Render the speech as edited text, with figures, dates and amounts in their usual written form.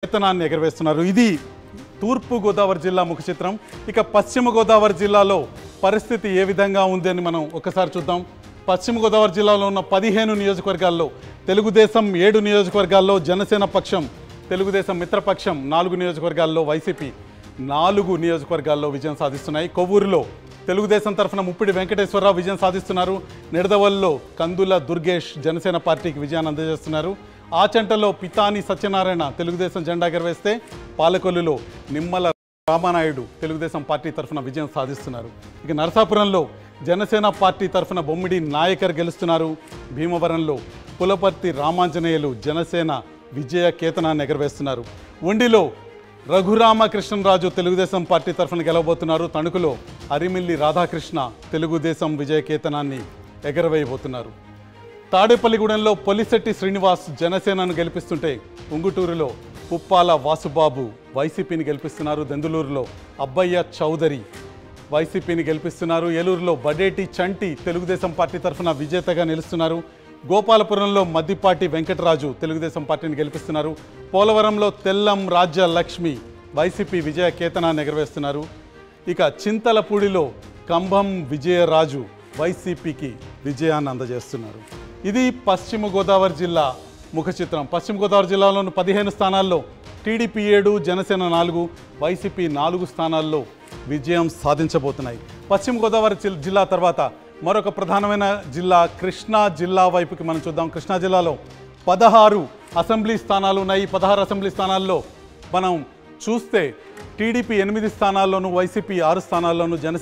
వేతనాన్ని ఎగరవేస్తున్నారు. ఇది తూర్పు గోదావరి జిల్లా ముఖ చిత్రం. ఇక పశ్చిమ గోదావరి జిల్లాలో పరిస్థితి ఏ విధంగా ఉంది అని మనం ఒకసారి చూద్దాం. పశ్చిమ గోదావరి జిల్లాలో ఉన్న 15 నియోజకవర్గాల్లో తెలుగుదేశం 7 నియోజకవర్గాల్లో, జనసేన పక్షం తెలుగుదేశం మిత్రపక్షం 4 నియోజకవర్గాల్లో, వైసీపీ 4 నియోజకవర్గాల్లో విజయం సాధిస్తున్నాయి. కొవ్వూరులో తెలుగుదేశం తరఫున ముప్పిడి వెంకటేశ్వరరావు విజయం సాధిస్తున్నారు. నిడదవల్లో కందుల దుర్గేష్ జనసేన పార్టీకి విజయాన్ని అందజేస్తున్నారు. ఆచంటలో పితాని సత్యనారాయణ తెలుగుదేశం జెండా ఎగరవేస్తే, పాలకొల్లులో నిమ్మల రామానాయుడు తెలుగుదేశం పార్టీ తరఫున విజయం సాధిస్తున్నారు. ఇక నరసాపురంలో జనసేన పార్టీ తరఫున బొమ్మిడి నాయకర్ గెలుస్తున్నారు. భీమవరంలో పులపర్తి రామాంజనేయులు జనసేన విజయ కేతనాన్ని ఎగరవేస్తున్నారు. ఉండిలో రఘురామకృష్ణరాజు తెలుగుదేశం పార్టీ తరఫున గెలవబోతున్నారు. తణుకులో అరిమిల్లి రాధాకృష్ణ తెలుగుదేశం విజయ కేతనాన్ని ఎగరవేయబోతున్నారు. తాడేపల్లిగూడెంలో పొలిశెట్టి శ్రీనివాస్ జనసేనను గెలిపిస్తుంటే, ఉంగుటూరులో పుప్పాల వాసుబాబు వైసీపీని గెలిపిస్తున్నారు. దెందులూరులో అబ్బయ్య చౌదరి వైసీపీని గెలిపిస్తున్నారు. ఏలూరులో బడేటి చంటి తెలుగుదేశం పార్టీ తరఫున విజేతగా నిలుస్తున్నారు. గోపాలపురంలో మద్దిపాటి వెంకటరాజు తెలుగుదేశం పార్టీని గెలిపిస్తున్నారు. పోలవరంలో తెల్లం రాజ్య లక్ష్మి వైసీపీ విజయ కేతనాన్ని ఎగరవేస్తున్నారు. ఇక చింతలపూడిలో కంభం విజయరాజు వైసీపీకి విజయాన్ని అందజేస్తున్నారు. ఇది పశ్చిమ గోదావరి జిల్లా ముఖ చిత్రం. పశ్చిమ గోదావరి జిల్లాలోని 15 స్థానాల్లో టీడీపీ 7, జనసేన 4, వైసీపీ 4 స్థానాల్లో విజయం సాధించబోతున్నాయి. పశ్చిమ గోదావరి జిల్లా తర్వాత మరొక ప్రధానమైన జిల్లా కృష్ణా జిల్లా వైపుకి మనం చూద్దాం. కృష్ణా జిల్లాలో 16 అసెంబ్లీ స్థానాలు ఉన్నాయి. 16 అసెంబ్లీ స్థానాల్లో మనం చూస్తే టీడీపీ 8 స్థానాల్లోనూ, వైసీపీ 6 స్థానాల్లోనూ, జనసేన